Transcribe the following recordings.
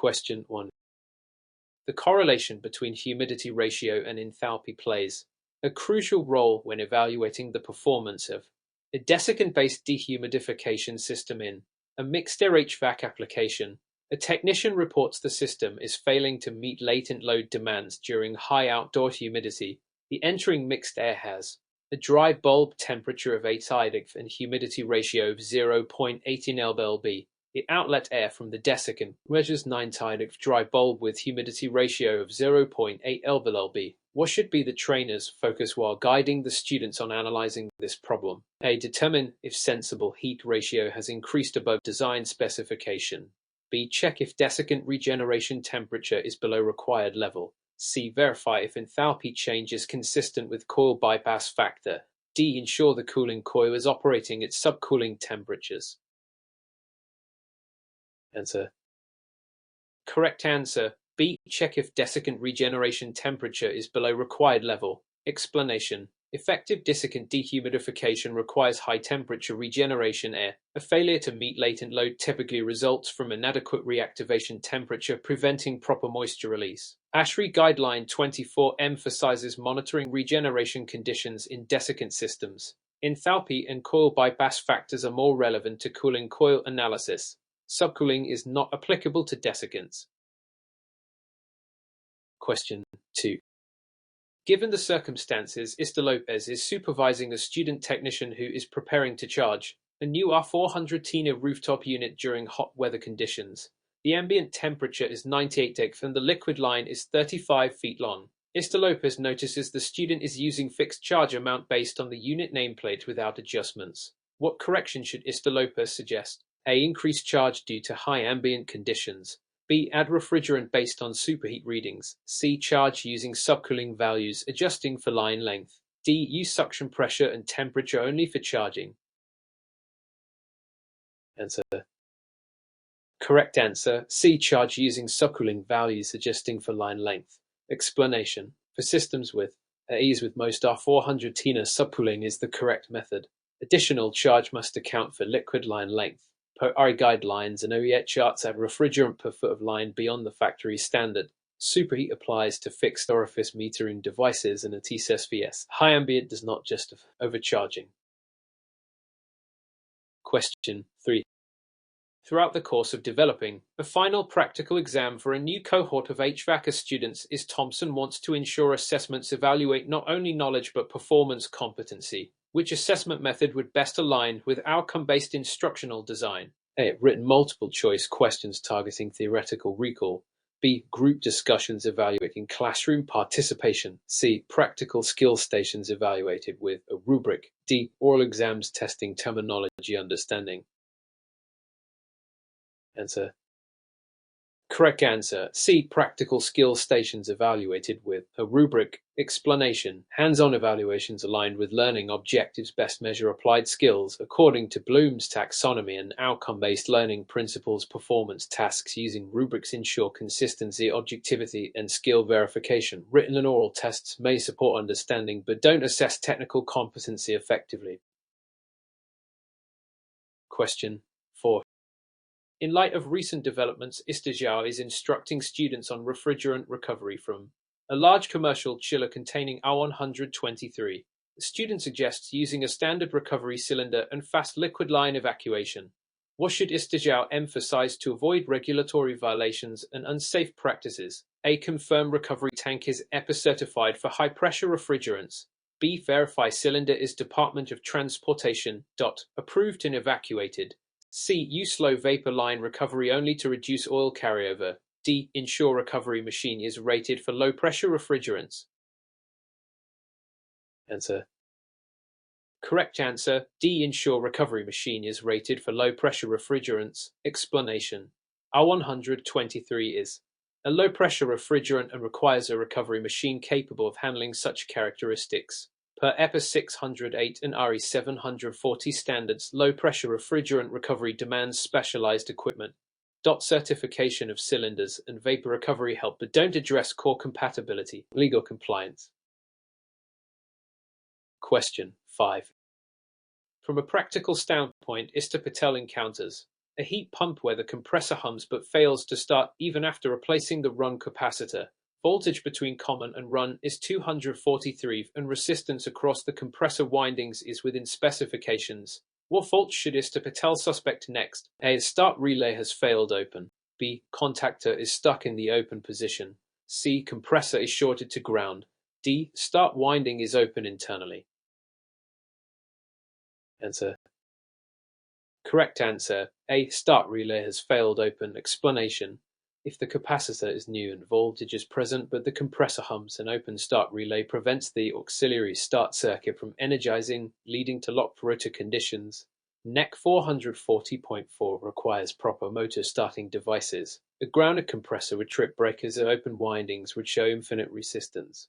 Question 1. The correlation between humidity ratio and enthalpy plays a crucial role when evaluating the performance of a desiccant-based dehumidification system in a mixed-air HVAC application. A technician reports the system is failing to meet latent load demands during high outdoor humidity. The entering mixed air has a dry bulb temperature of 8 and humidity ratio of 0.18 lb. The outlet air from the desiccant measures 9 dry bulb with humidity ratio of 0.8 lb. What should be the trainer's focus while guiding the students on analyzing this problem? A. Determine if sensible heat ratio has increased above design specification. B. Check if desiccant regeneration temperature is below required level. C. Verify if enthalpy change is consistent with coil bypass factor. D. Ensure the cooling coil is operating at subcooling temperatures. Answer. Correct answer. B. Check if desiccant regeneration temperature is below required level. Explanation. Effective desiccant dehumidification requires high-temperature regeneration air. A failure to meet latent load typically results from inadequate reactivation temperature, preventing proper moisture release. ASHRAE Guideline 24 emphasizes monitoring regeneration conditions in desiccant systems. Enthalpy and coil bypass factors are more relevant to cooling coil analysis. Subcooling is not applicable to desiccants. Question 2. Given the circumstances, Mr. Lopez is supervising a student technician who is preparing to charge a new R400 Tina rooftop unit during hot weather conditions. The ambient temperature is 98 degrees and the liquid line is 35 feet long. Mr. Lopez notices the student is using fixed charge amount based on the unit nameplate without adjustments. What correction should Mr. Lopez suggest? A. Increase charge due to high ambient conditions. B. Add refrigerant based on superheat readings. C. Charge using subcooling values, adjusting for line length. D. Use suction pressure and temperature only for charging. Answer. Correct answer. C. Charge using subcooling values, adjusting for line length. Explanation. For systems with ease with most R400 Tina, subcooling is the correct method. Additional charge must account for liquid line length. Per HRConquer guidelines, and OEA charts have refrigerant per foot of line beyond the factory standard. Superheat applies to fixed orifice metering devices and at SVS. High ambient does not justify overcharging. Question 3. Throughout the course of developing a final practical exam for a new cohort of HVACR students, Thompson wants to ensure assessments evaluate not only knowledge but performance competency. Which assessment method would best align with outcome-based instructional design? A. Written multiple-choice questions targeting theoretical recall. B. Group discussions evaluating classroom participation. C. Practical skill stations evaluated with a rubric. D. Oral exams testing terminology understanding. Answer. Correct answer. C. Practical skill stations evaluated with a rubric. Explanation. Hands-on evaluations aligned with learning objectives best measure applied skills according to Bloom's taxonomy and outcome-based learning principles. Performance tasks using rubrics ensure consistency, objectivity, and skill verification. Written and oral tests may support understanding but don't assess technical competency effectively. Question 4. In light of recent developments, Zhao is instructing students on refrigerant recovery from a large commercial chiller containing R123. The student suggests using a standard recovery cylinder and fast liquid line evacuation. What should Zhao emphasize to avoid regulatory violations and unsafe practices? A. Confirm recovery tank is EPA certified for high-pressure refrigerants. B. Verify cylinder is Department of Transportation approved and evacuated. C. Use slow vapor line recovery only to reduce oil carryover. D. Ensure recovery machine is rated for low-pressure refrigerants. Answer. Correct answer. D. Ensure recovery machine is rated for low-pressure refrigerants. Explanation. R123 is a low-pressure refrigerant and requires a recovery machine capable of handling such characteristics. Per EPA 608 and RE 740 standards, low-pressure refrigerant recovery demands specialized equipment. Certification of cylinders and vapor recovery help but don't address core compatibility, legal compliance. Question 5. From a practical standpoint, Patel encounters A heat pump where the compressor hums but fails to start even after replacing the run capacitor. Voltage between common and run is 243 and resistance across the compressor windings is within specifications. What fault should Mr. Patel suspect next? A. Start relay has failed open. B. Contactor is stuck in the open position. C. Compressor is shorted to ground. D. Start winding is open internally. Answer. Correct answer. A. Start relay has failed open. Explanation. If the capacitor is new and voltage is present but the compressor hums, an open start relay prevents the auxiliary start circuit from energizing, leading to locked rotor conditions. NEC 440.4 requires proper motor starting devices. A grounded compressor with trip breakers or open windings would show infinite resistance.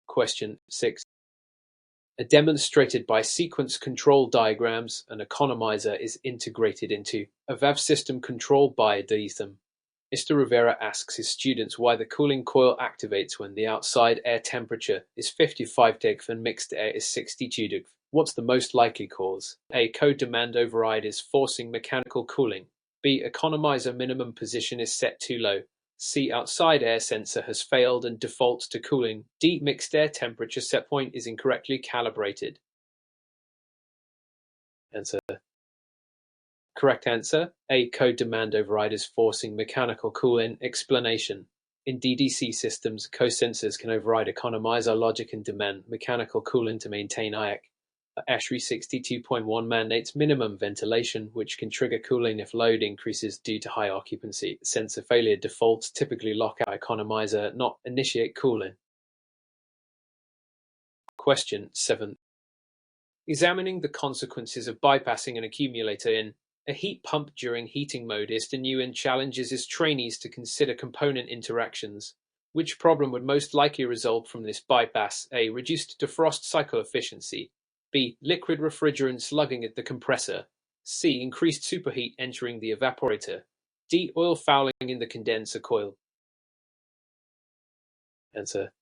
Question 6. Demonstrated by sequence control diagrams, an economizer is integrated into a valve system controlled by a DSM. Mr. Rivera asks his students why the cooling coil activates when the outside air temperature is 55 degrees and mixed air is 62 degrees. What's the most likely cause? A. Code demand override is forcing mechanical cooling. B. Economizer minimum position is set too low. C. Outside air sensor has failed and defaults to cooling. D. Mixed air temperature set point is incorrectly calibrated. Answer. Correct answer. A. Code demand override is forcing mechanical cooling. Explanation. In DDC systems, co-sensors can override economizer logic and demand mechanical cooling to maintain IAC. HRConquer 62.1 mandates minimum ventilation, which can trigger cooling if load increases due to high occupancy. Sensor failure defaults typically lock out economizer, not initiate cooling. Question 7. Examining the consequences of bypassing an accumulator in a heat pump during heating mode. Mr. Nguyen challenges his trainees to consider component interactions. Which problem would most likely result from this bypass? A. Reduced defrost cycle efficiency. B. Liquid refrigerant slugging at the compressor. C. Increased superheat entering the evaporator. D. Oil fouling in the condenser coil. Answer.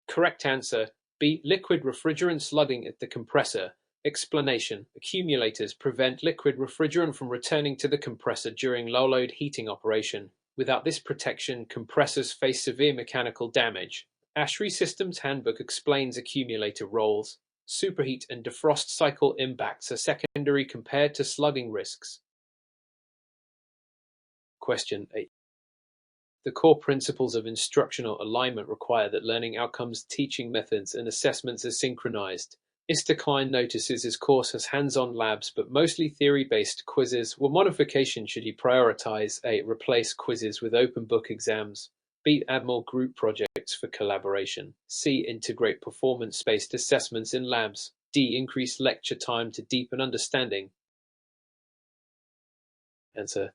Correct answer. B. Liquid refrigerant slugging at the compressor. Explanation. Accumulators prevent liquid refrigerant from returning to the compressor during low-load heating operation. Without this protection, compressors face severe mechanical damage. ASHRAE Systems Handbook explains accumulator roles. Superheat and defrost cycle impacts are secondary compared to slugging risks. Question 8. The core principles of instructional alignment require that learning outcomes, teaching methods, and assessments are synchronized. Mr. Klein notices his course has hands-on labs but mostly theory-based quizzes. What modification should he prioritize? A. Replace quizzes with open book exams. B. Add more group projects for collaboration. C. Integrate performance-based assessments in labs. D. Increase lecture time to deepen understanding. Answer.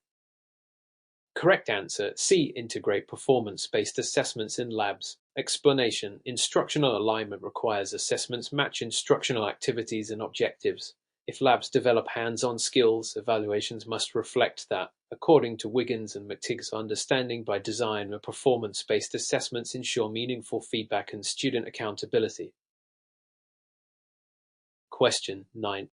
Correct answer. C. Integrate performance-based assessments in labs. Explanation. Instructional alignment requires assessments match instructional activities and objectives. If labs develop hands-on skills, evaluations must reflect that. According to Wiggins and McTigg's understanding by design, performance-based assessments ensure meaningful feedback and student accountability. Question 9.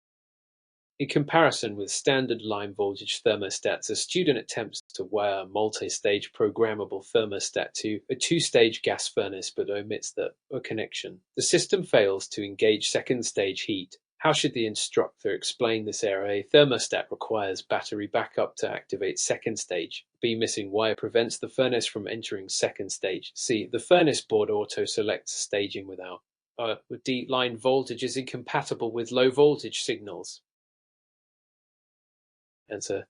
In comparison with standard line voltage thermostats, a student attempts to wire a multi-stage programmable thermostat to a two-stage gas furnace but omits the connection. The system fails to engage second-stage heat. How should the instructor explain this error? A. Thermostat requires battery backup to activate second stage. B. Missing wire prevents the furnace from entering second stage. C. The furnace board auto-selects staging without. D. Line voltage is incompatible with low voltage signals. Answer.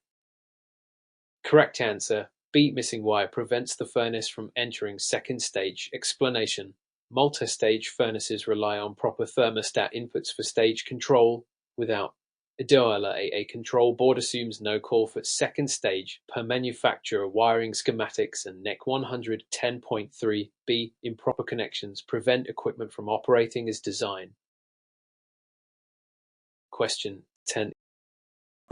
Correct answer. B. Missing wire prevents the furnace from entering second stage. Explanation. Multi-stage furnaces rely on proper thermostat inputs for stage control. Without a control board assumes no call for second stage per manufacturer wiring schematics and NEC 110.3. B. Improper connections prevent equipment from operating as designed. Question 10.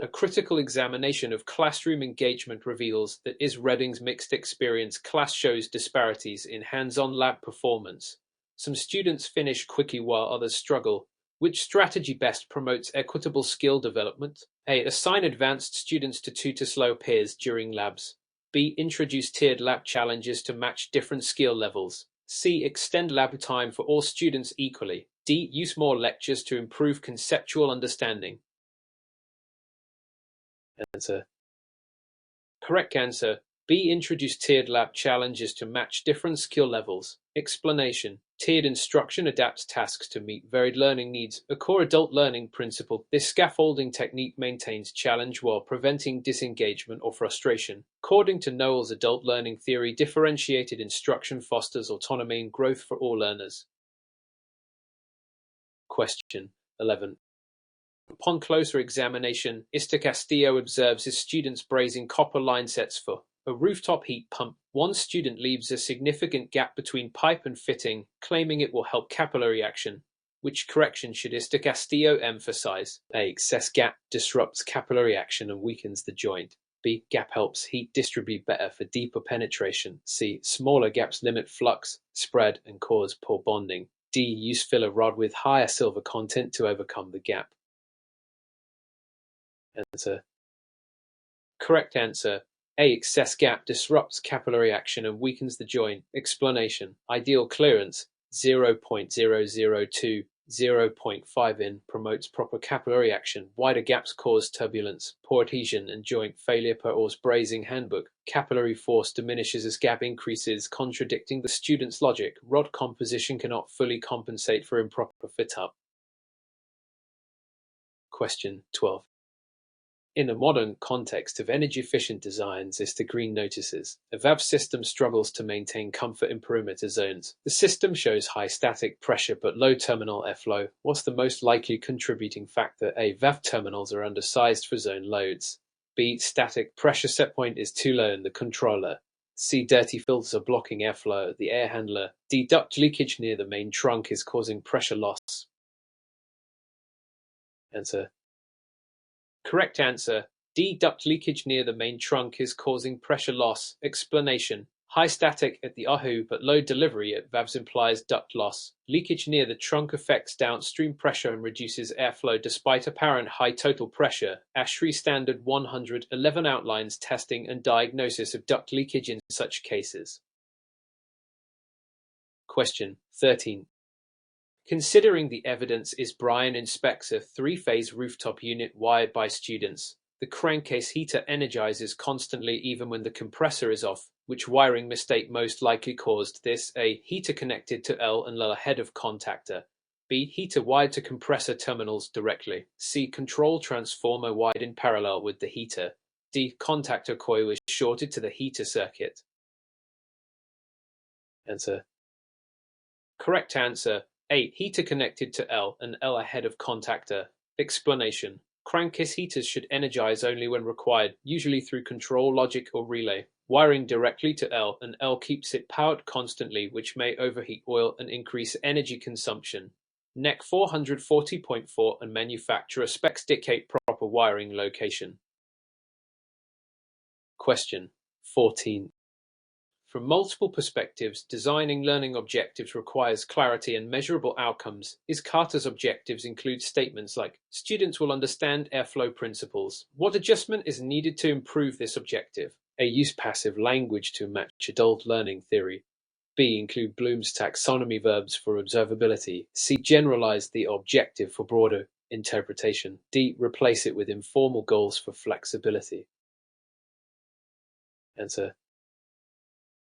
A critical examination of classroom engagement reveals that Reading's mixed experience class shows disparities in hands-on lab performance. Some students finish quickly while others struggle. Which strategy best promotes equitable skill development? A. Assign advanced students to tutor slow peers during labs. B. Introduce tiered lab challenges to match different skill levels. C. Extend lab time for all students equally. D. Use more lectures to improve conceptual understanding. Answer. Correct answer. B. Introduce tiered lab challenges to match different skill levels. Explanation. Tiered instruction adapts tasks to meet varied learning needs, a core adult learning principle. This scaffolding technique maintains challenge while preventing disengagement or frustration. According to Noel's adult learning theory, differentiated instruction fosters autonomy and growth for all learners. Question 11. Upon closer examination, Mr. Castillo observes his students brazing copper line sets for a rooftop heat pump. One student leaves a significant gap between pipe and fitting, claiming it will help capillary action. Which correction should Mr. Castillo emphasize? A. Excess gap disrupts capillary action and weakens the joint. B. Gap helps heat distribute better for deeper penetration. C. Smaller gaps limit flux, spread, and cause poor bonding. D. Use filler rod with higher silver content to overcome the gap. Answer. Correct answer. A. Excess gap disrupts capillary action and weakens the joint. Explanation. Ideal clearance 0.002 0.5 in promotes proper capillary action. Wider gaps cause turbulence, poor adhesion, and joint failure per Orr's brazing handbook. Capillary force diminishes as gap increases, contradicting the student's logic. Rod composition cannot fully compensate for improper fit-up. Question 12. In a modern context of energy-efficient designs, Mr. Green notices a valve system struggles to maintain comfort in perimeter zones. The system shows high static pressure but low terminal airflow. What's the most likely contributing factor? A. Valve terminals are undersized for zone loads. B. Static pressure set point is too low in the controller. C. Dirty filters are blocking airflow at the air handler. D. Duct leakage near the main trunk is causing pressure loss. Answer. Correct answer. D. Duct leakage near the main trunk is causing pressure loss. Explanation. High static at the AHU but low delivery at valves implies duct loss. Leakage near the trunk affects downstream pressure and reduces airflow despite apparent high total pressure. ASHRAE Standard 111 outlines testing and diagnosis of duct leakage in such cases. Question 13. Considering the evidence is Brian inspects a three-phase rooftop unit wired by students. The crankcase heater energizes constantly even when the compressor is off. Which wiring mistake most likely caused this? A. Heater connected to L and L head of contactor. B. Heater wired to compressor terminals directly. C. Control transformer wired in parallel with the heater. D. Contactor coil is shorted to the heater circuit. Answer. Correct answer. A. Heater connected to L and L ahead of contactor. Explanation. Crankcase heaters should energize only when required, usually through control logic or relay. Wiring directly to L and L keeps it powered constantly, which may overheat oil and increase energy consumption. NEC 440.4 and manufacturer specs dictate proper wiring location. Question 14. From multiple perspectives, designing learning objectives requires clarity and measurable outcomes. Is Carter's objectives include statements like, students will understand airflow principles. What adjustment is needed to improve this objective? A. Use passive language to match adult learning theory. B. Include Bloom's taxonomy verbs for observability. C. Generalize the objective for broader interpretation. D. Replace it with informal goals for flexibility. Answer.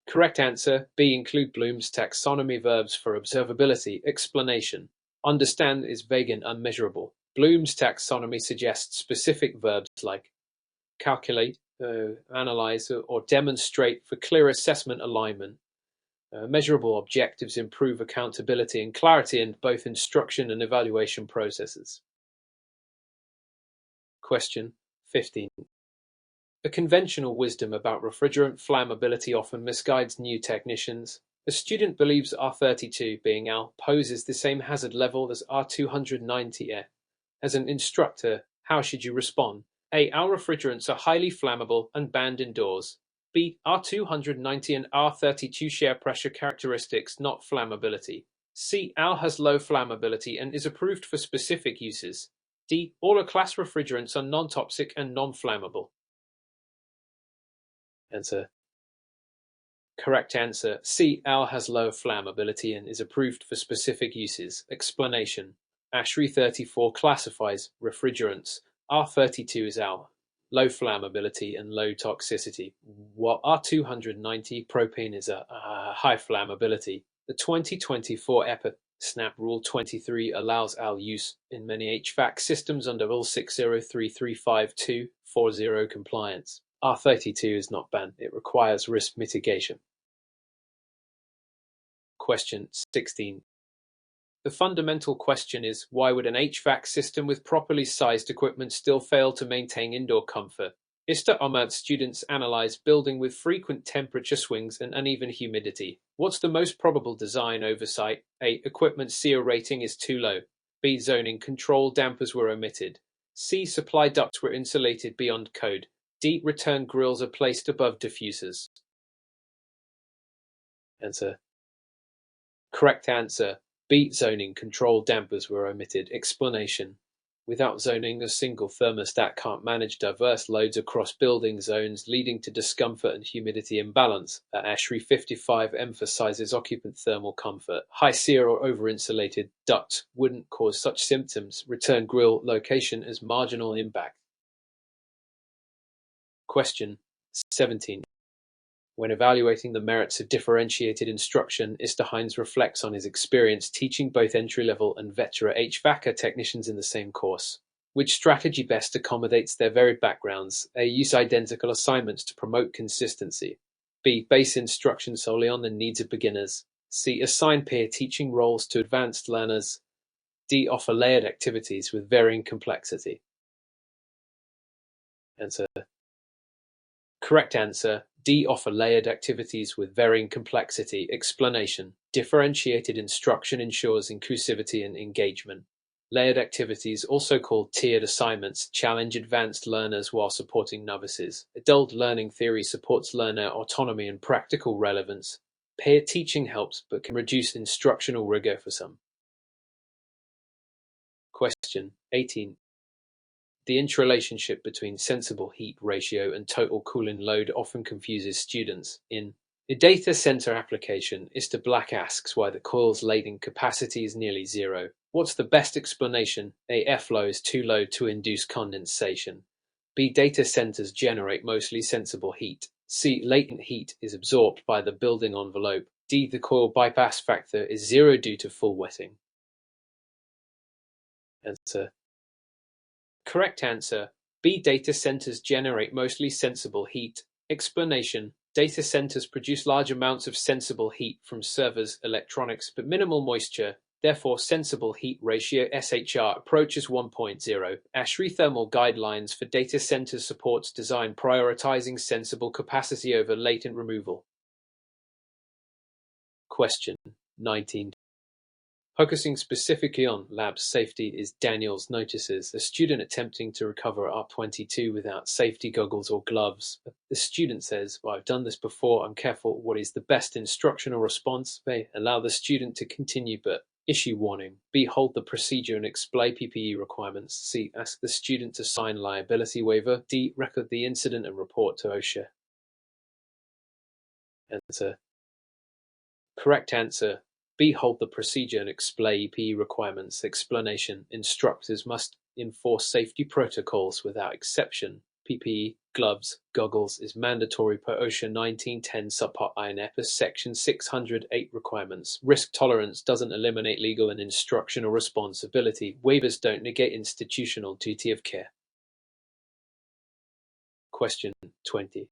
Correct answer. B. Include Bloom's taxonomy verbs for observability. Explanation. Understand is vague and unmeasurable. Bloom's taxonomy suggests specific verbs like calculate, analyze, or demonstrate for clear assessment alignment. Measurable objectives improve accountability and clarity in both instruction and evaluation processes. Question 15. A conventional wisdom about refrigerant flammability often misguides new technicians. A student believes R32, being Al, poses the same hazard level as R290 As an instructor, how should you respond? A. Al refrigerants are highly flammable and banned indoors. B. R290 and R32 share pressure characteristics, not flammability. C. Al has low flammability and is approved for specific uses. D. All A-class refrigerants are non-toxic and non-flammable. Answer. Correct answer. C. AL has low flammability and is approved for specific uses. Explanation. ASHRAE 34 classifies refrigerants. R32 is AL, low flammability and low toxicity, while R290 propane is a high flammability. The 2024 EPA SNAP Rule 23 allows AL use in many HVAC systems under Rule 60335-240 compliance. R32 is not banned. It requires risk mitigation. Question 16. The fundamental question is, why would an HVAC system with properly sized equipment still fail to maintain indoor comfort? ISTA OMAD students analyze building with frequent temperature swings and uneven humidity. What's the most probable design oversight? A. Equipment SEER rating is too low. B. Zoning control dampers were omitted. C. Supply ducts were insulated beyond code. D. Return grills are placed above diffusers. Answer. Correct answer. B. Zoning control dampers were omitted. Explanation. Without zoning, a single thermostat can't manage diverse loads across building zones, leading to discomfort and humidity imbalance. ASHRAE 55 emphasizes occupant thermal comfort. High SEER or over-insulated ducts wouldn't cause such symptoms. Return grill location has marginal impact. Question 17. When evaluating the merits of differentiated instruction, Mr. Hines reflects on his experience teaching both entry-level and veteran HVACR technicians in the same course. Which strategy best accommodates their varied backgrounds? A. Use identical assignments to promote consistency. B. Base instruction solely on the needs of beginners. C. Assign peer teaching roles to advanced learners. D. Offer layered activities with varying complexity. Answer. Correct answer. D. Offer layered activities with varying complexity. Explanation. Differentiated instruction ensures inclusivity and engagement. Layered activities, also called tiered assignments, challenge advanced learners while supporting novices. Adult learning theory supports learner autonomy and practical relevance. Peer teaching helps but can reduce instructional rigor for some. Question 18. The interrelationship between sensible heat ratio and total cooling load often confuses students. In a data center application, Mr. Black asks why the coil's latent capacity is nearly zero. What's the best explanation? A. Airflow is too low to induce condensation. B. Data centers generate mostly sensible heat. C. Latent heat is absorbed by the building envelope. D. The coil bypass factor is zero due to full wetting. Answer. Correct answer. B. Data centers generate mostly sensible heat. Explanation. Data centers produce large amounts of sensible heat from servers, electronics, but minimal moisture. Therefore, sensible heat ratio (SHR) approaches 1.0. ASHRAE thermal guidelines for data centers supports design prioritizing sensible capacity over latent removal. Question 19. Focusing specifically on lab safety is Daniels notices a student attempting to recover R22 without safety goggles or gloves. The student says, well, I've done this before, I'm careful. What is the best instructional response? A. Allow the student to continue but issue warning. B. Hold the procedure and explain PPE requirements. C. Ask the student to sign liability waiver. D. Record the incident and report to OSHA. Answer. Correct answer. B. Hold the procedure and explain PPE requirements. Explanation. Instructors must enforce safety protocols without exception. PPE, gloves, goggles is mandatory per OSHA 1910 subpart I and EPA section 608 requirements. Risk tolerance doesn't eliminate legal and instructional responsibility. Waivers don't negate institutional duty of care. Question 20.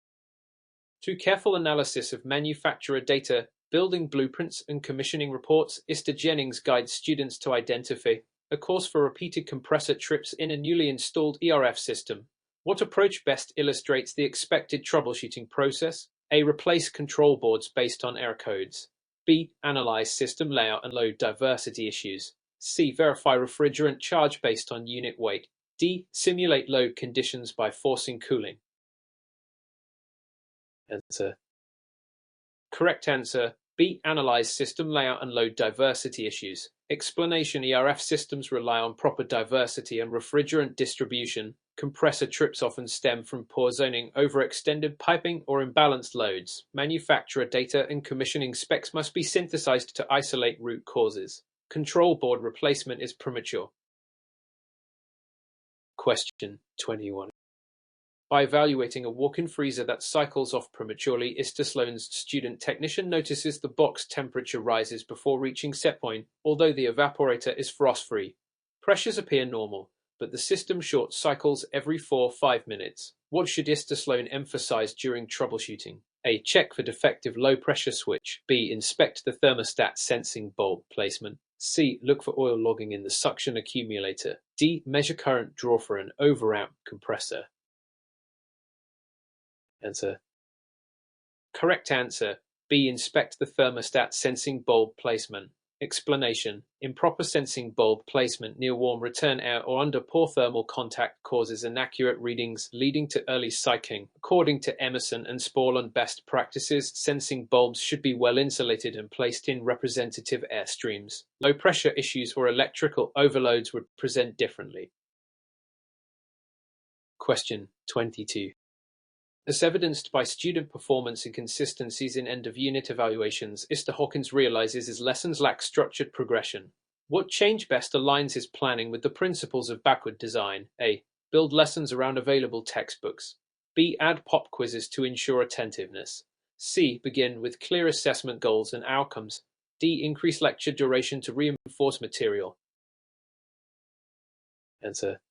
Through careful analysis of manufacturer data, building blueprints and commissioning reports, Mr. Jennings guides students to identify a course for repeated compressor trips in a newly installed ERF system. What approach best illustrates the expected troubleshooting process? A. Replace control boards based on error codes. B. Analyze system layout and load diversity issues. C. Verify refrigerant charge based on unit weight. D. Simulate load conditions by forcing cooling. Answer. Correct answer. B. Analyze system layout and load diversity issues. Explanation: ERF systems rely on proper diversity and refrigerant distribution. Compressor trips often stem from poor zoning, overextended piping, or imbalanced loads. Manufacturer data and commissioning specs must be synthesized to isolate root causes. Control board replacement is premature. Question 21. By evaluating a walk-in freezer that cycles off prematurely, Ista Sloan's student technician notices the box temperature rises before reaching set point, although the evaporator is frost-free. Pressures appear normal, but the system short cycles every 4-5 minutes. What should Ista Sloan emphasize during troubleshooting? A. Check for defective low-pressure switch. B. Inspect the thermostat sensing bulb placement. C. Look for oil logging in the suction accumulator. D. Measure current draw for an over-amp compressor. Answer. Correct answer. B. Inspect the thermostat sensing bulb placement. Explanation: improper sensing bulb placement near warm return air or under poor thermal contact causes inaccurate readings, leading to early cycling. According to Emerson and Sporland best practices, sensing bulbs should be well insulated and placed in representative air streams. Low pressure issues or electrical overloads would present differently. Question 22. As evidenced by student performance inconsistencies in end-of-unit evaluations, Mr. Hawkins realizes his lessons lack structured progression. What change best aligns his planning with the principles of backward design? A. Build lessons around available textbooks. B. Add pop quizzes to ensure attentiveness. C. Begin with clear assessment goals and outcomes. D. Increase lecture duration to reinforce material. Answer.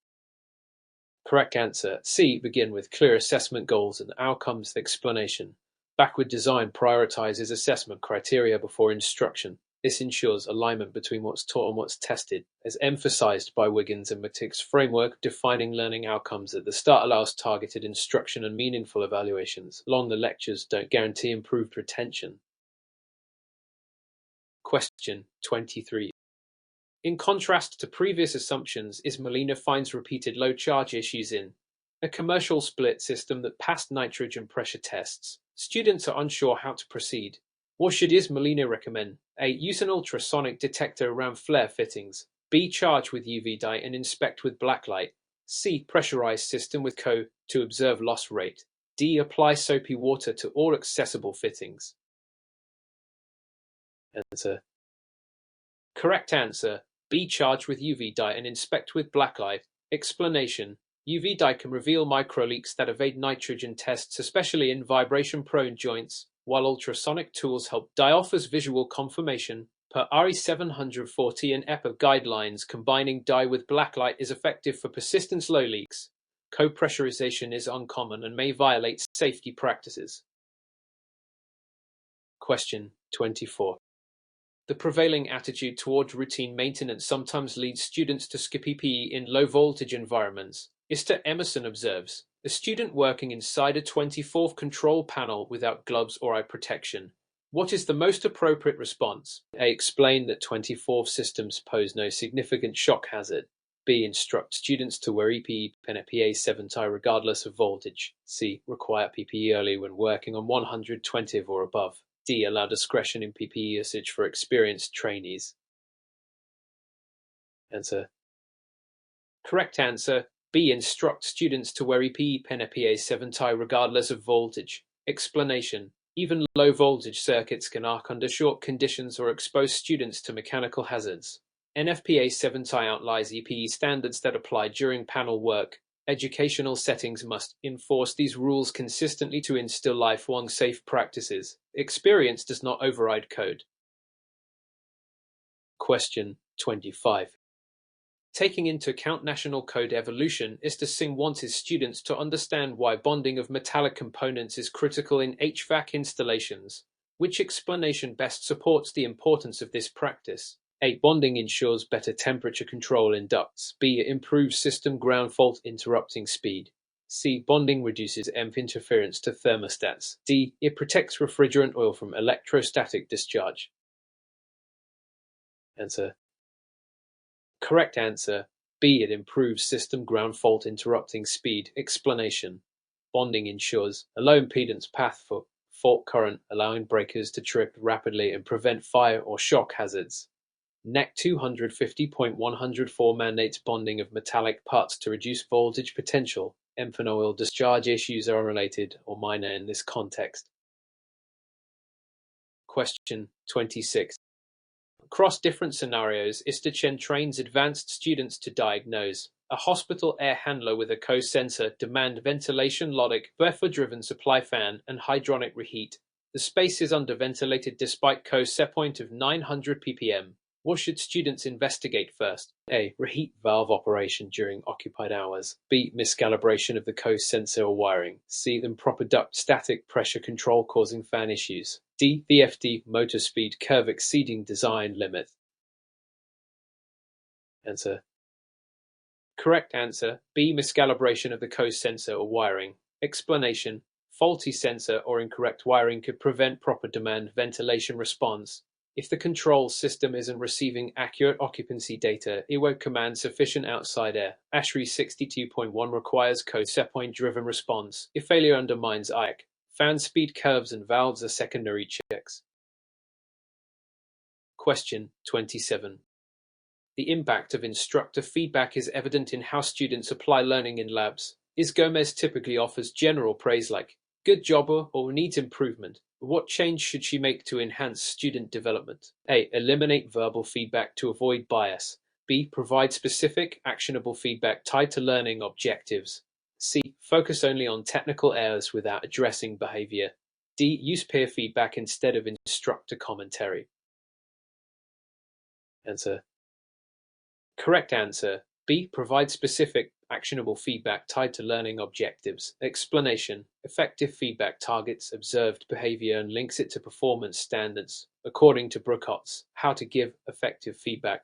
Correct answer. C. Begin with clear assessment goals and outcomes. Explanation: backward design prioritizes assessment criteria before instruction. This ensures alignment between what's taught and what's tested. As emphasized by Wiggins and Matik's framework, defining learning outcomes at the start allows targeted instruction and meaningful evaluations. Long lectures don't guarantee improved retention. Question 23. In contrast to previous assumptions, Ismailina finds repeated low charge issues in a commercial split system that passed nitrogen pressure tests. Students are unsure how to proceed. What should Ismailina recommend? A. Use an ultrasonic detector around flare fittings. B. Charge with UV dye and inspect with blacklight. C. Pressurize system with CO to observe loss rate. D. Apply soapy water to all accessible fittings. Answer. Correct answer. B. Charge with UV dye and inspect with blacklight. Explanation: UV dye can reveal microleaks that evade nitrogen tests, especially in vibration-prone joints, while ultrasonic tools help. Dye offers visual confirmation. Per RE 740 and EPA guidelines, combining dye with blacklight is effective for persistence low leaks. Co-pressurization is uncommon and may violate safety practices. Question 24. The prevailing attitude toward routine maintenance sometimes leads students to skip PPE in low-voltage environments. Mr. Emerson observes, a student working inside a 24V control panel without gloves or eye protection. What is the most appropriate response? A. Explain that 24V systems pose no significant shock hazard. B. Instruct students to wear EPE and PA 7 tie regardless of voltage. C. Require PPE early when working on 120V or above. D. Allow discretion in PPE usage for experienced trainees. Answer. Correct answer. B. Instruct students to wear EPE pen PA 7 tie regardless of voltage. Explanation: even low voltage circuits can arc under short conditions or expose students to mechanical hazards. NFPA 7 tie outlines EPE standards that apply during panel work. Educational settings must enforce these rules consistently to instill lifelong safe practices. Experience does not override code. Question 25. Taking into account national code evolution, Mr. Singh wants his students to understand why bonding of metallic components is critical in HVAC installations. Which explanation best supports the importance of this practice? A. Bonding ensures better temperature control in ducts. B. Improves system ground fault interrupting speed. C. Bonding reduces EMF interference to thermostats. D. It protects refrigerant oil from electrostatic discharge. Answer. Correct answer. B. It improves system ground fault interrupting speed. Explanation: bonding ensures a low impedance path for fault current, allowing breakers to trip rapidly and prevent fire or shock hazards. NEC 250.104 mandates bonding of metallic parts to reduce voltage potential. Emphenol discharge issues are unrelated or minor in this context. Question 26. Across different scenarios, ISTA-Chen trains advanced students to diagnose a hospital air handler with a co-sensor, demand ventilation logic, buffer-driven supply fan, and hydronic reheat. The space is underventilated despite set point of 900 ppm. What should students investigate first? A. Reheat valve operation during occupied hours. B. Miscalibration of the co-sensor or wiring. C. Improper duct static pressure control causing fan issues. D. VFD motor speed curve exceeding design limit. Answer. Correct answer. B. Miscalibration of the co-sensor or wiring. Explanation. Faulty sensor or incorrect wiring could prevent proper demand ventilation response. If the control system isn't receiving accurate occupancy data, it won't command sufficient outside air. ASHRAE 62.1 requires co-set point driven response. If failure undermines IAC, fan speed curves and valves are secondary checks. Question 27. The impact of instructor feedback is evident in how students apply learning in labs. Is Gomez typically offers general praise like, good job or needs improvement? What change should she make to enhance student development? A. Eliminate verbal feedback to avoid bias. B. Provide specific, actionable feedback tied to learning objectives. C. Focus only on technical errors without addressing behavior. D. Use peer feedback instead of instructor commentary. Answer. Correct answer. B. Provide specific, actionable feedback tied to learning objectives. Explanation. Effective feedback targets observed behavior and links it to performance standards. According to Brookotz, how to give effective feedback.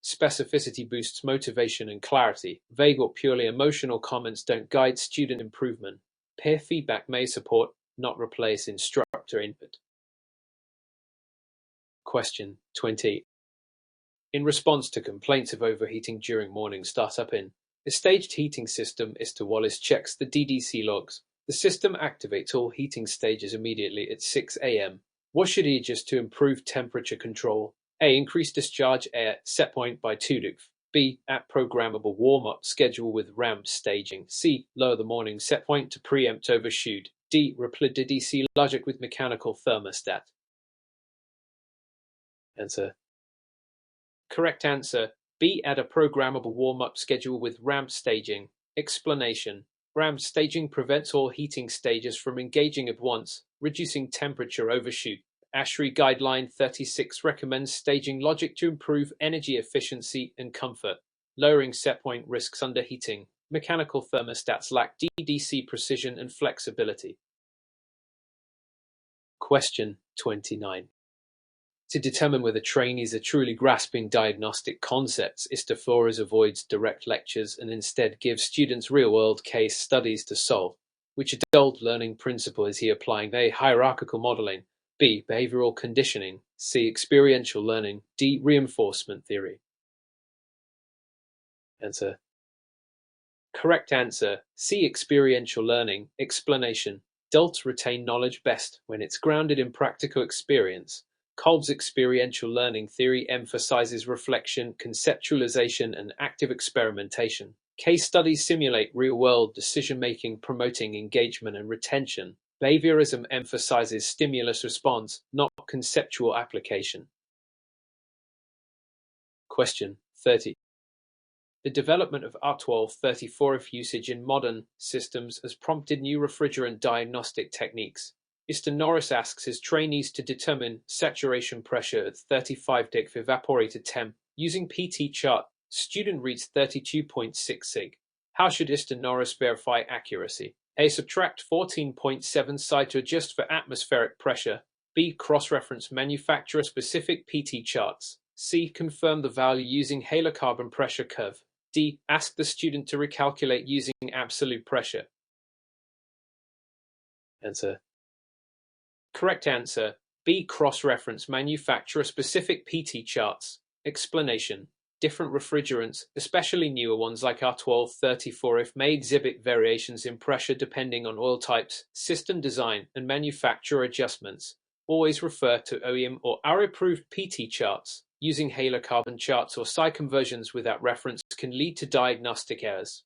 Specificity boosts motivation and clarity. Vague or purely emotional comments don't guide student improvement. Peer feedback may support, not replace instructor input. Question 20. In response to complaints of overheating during morning startup in a staged heating system, ISTA-Wallace checks the DDC logs. The system activates all heating stages immediately at 6 a.m. What should he adjust to improve temperature control? A. Increase discharge air set point by 2 degrees. B. Add programmable warm-up schedule with ramp staging. C. Lower the morning set point to preempt overshoot. D. Replace DDC logic with mechanical thermostat. Answer. Correct answer. B. Add a programmable warm-up schedule with ramp staging. Explanation. Ramp staging prevents all heating stages from engaging at once, reducing temperature overshoot. ASHRAE Guideline 36 recommends staging logic to improve energy efficiency and comfort, lowering set point risks under heating. Mechanical thermostats lack DDC precision and flexibility. Question 29. To determine whether trainees are truly grasping diagnostic concepts, ISTA Flores avoids direct lectures and instead gives students real-world case studies to solve. Which adult learning principle is he applying? A. Hierarchical modeling. B. Behavioral conditioning. C. Experiential learning. D. Reinforcement theory. Answer. Correct answer. C. Experiential learning. Explanation. Adults retain knowledge best when it's grounded in practical experience. Kolb's experiential learning theory emphasizes reflection, conceptualization, and active experimentation. Case studies simulate real-world decision-making, promoting engagement and retention. Behaviorism emphasizes stimulus response, not conceptual application. Question 30. The development of R1234F usage in modern systems has prompted new refrigerant diagnostic techniques. Mr. Norris asks his trainees to determine saturation pressure at 35 deg evaporator temp. Using PT chart, student reads 32.6 sig. How should Mr. Norris verify accuracy? A. Subtract 14.7 side to adjust for atmospheric pressure. B. Cross-reference manufacturer-specific PT charts. C. Confirm the value using halocarbon pressure curve. D. Ask the student to recalculate using absolute pressure. Answer. Correct answer. B. Cross-reference manufacturer-specific PT charts. Explanation. Different refrigerants, especially newer ones like R1234F, may exhibit variations in pressure depending on oil types, system design, and manufacturer adjustments. Always refer to OEM or ARA-approved PT charts. Using halocarbon charts or psi conversions without reference can lead to diagnostic errors.